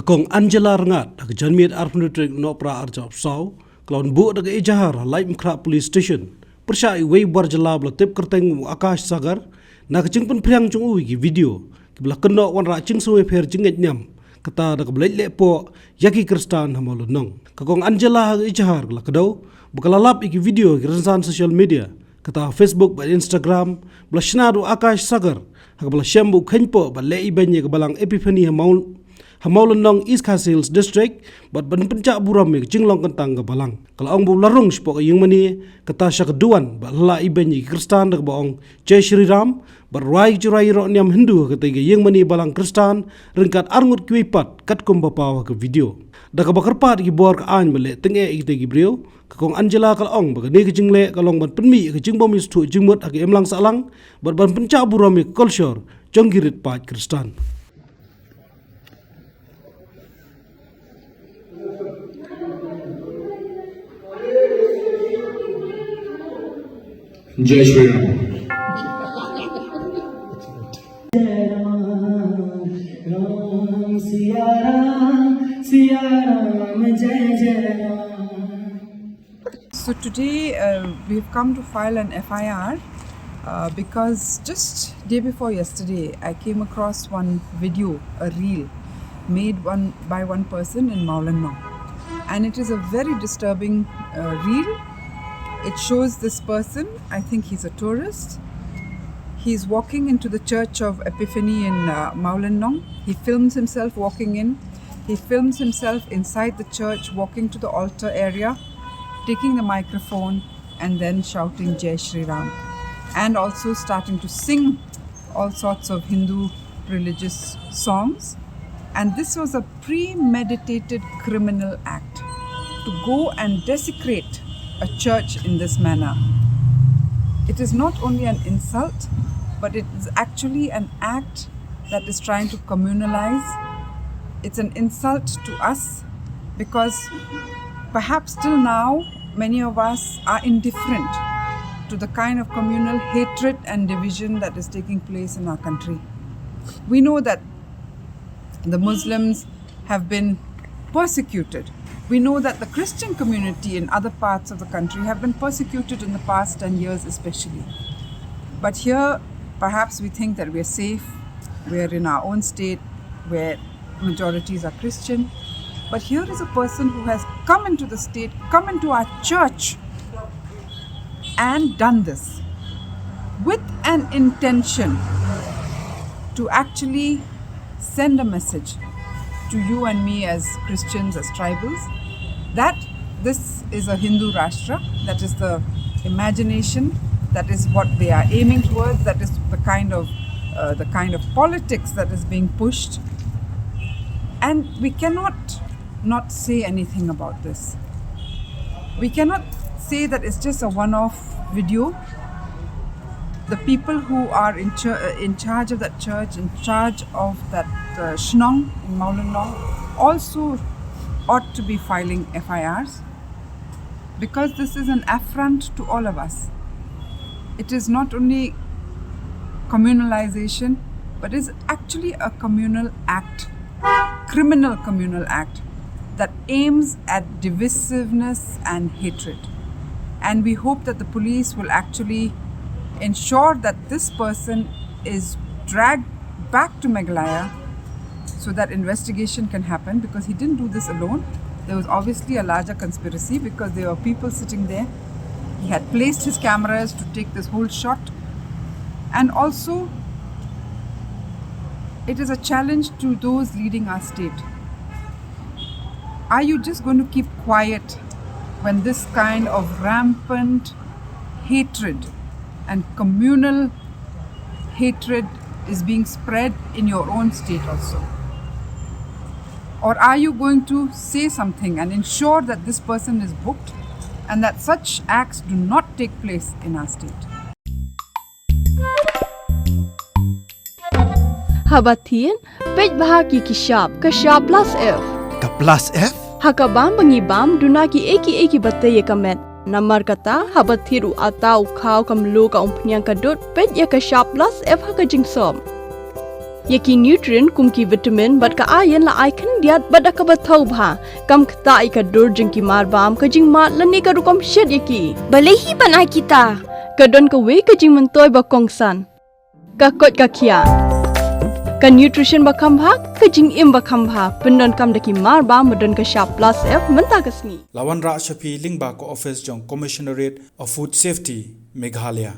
Kakong Jylla rengat dak janmiat arpnutrik no pra arjap sau klon bu dak ejahar laim kra police station persai wei bar Jylla bla tip kerteng akash sagar nak jingpen priang chung ui ki video kibla keno wan ra ching suwe pher jinget Niam kata dak blai le po yaki kristan Mawlynnong kakong Jylla ejahar la kedau bakalalap iki video ki rensan social media kata Facebook ba Instagram bla shnadu akash sagar hak bla shambu khenpo ba le ibenye ke balang epiphany Mawlynnong East Castles District bat ban pencak buram me jinglong kentang ke balang kalau ong bu larung spok Īing-Mane kata syakeduan ba la ibenye kristan dak baong Shree bar Rwai Ïaroh Niam Hindu kata Īing-Mane balang kristan rengkat arngut kwipat kat kum bapawa ke video dak bakarpat ki bor ka an bale tenge ite ki brio kakong Jylla kalong ba ne ke jingle kalong ban penmi ke jingbom istu jingmut ak emlang salang bat ban pencak buram me culture jonggirit pat kristan. Jai Shhree. So today we've come to file an FIR because just day before yesterday I came across one video, a reel made by one person in Mawlynnong, and it is a very disturbing reel. It shows this person, I think he's a tourist. He's walking into the church of Epiphany in Mawlynnong. He films himself walking in. He films himself inside the church, walking to the altar area, taking the microphone and then shouting Jai Shri Ram, and also starting to sing all sorts of Hindu religious songs. And this was a premeditated criminal act to go and desecrate a church in this manner. It is not only an insult, but it is actually an act that is trying to communalize. It's an insult to us because perhaps till now many of us are indifferent to the kind of communal hatred and division that is taking place in our country. We know that the Muslims have been persecuted. We know that the Christian community in other parts of the country have been persecuted in the past 10 years especially. But here, perhaps we think that we're safe, we're in our own state where majorities are Christian. But here is a person who has come into the state, come into our church and done this with an intention to actually send a message to you and me as Christians, as tribals, that this is a Hindu Rashtra, that is the imagination, that is what they are aiming towards, that is the kind of politics that is being pushed. And we cannot not say anything about this. We cannot say that it's just a one-off video. The people who are in charge of that church, in charge of that Shillong in Mawlynnong, also ought to be filing FIRs, because this is an affront to all of us. It is not only communalization, but is actually a communal act, criminal communal act that aims at divisiveness and hatred. And we hope that the police will actually ensure that this person is dragged back to Meghalaya so that investigation can happen, because he didn't do this alone. There was obviously a larger conspiracy because there were people sitting there. He had placed his cameras to take this whole shot. And also, it is a challenge to those leading our state. Are you just going to keep quiet when this kind of rampant hatred and communal hatred is being spread in your own state also? Or are you going to say something and ensure that this person is booked and that such acts do not take place in our state? Habatin, page bahagi kishap, kashap plus F. Ka plus F? Hakabam bangibam dunaki eki bataye kamet. Namar kata habathiru atau khau kamlu ka umpnyang kadut page ya kashap plus F hakajing som. Yaki nutrient kumki vitamin bat ka iron la icon diat bat ka bathau bha kam khta ika dur jingki mar bam ka jing mat lani ka rukom shed yaki Balehi banai kita. ka don ka we ka jing mentoy ba kongsan ka kot ka khia ka nutrition ba kham bha ka jing im ba kham bha pendon kam daki mar bam madon ka sharp plus f menta ka sngi Lawan Ra Shapi Lingba ko office jong Commissionerate of Food Safety Meghalaya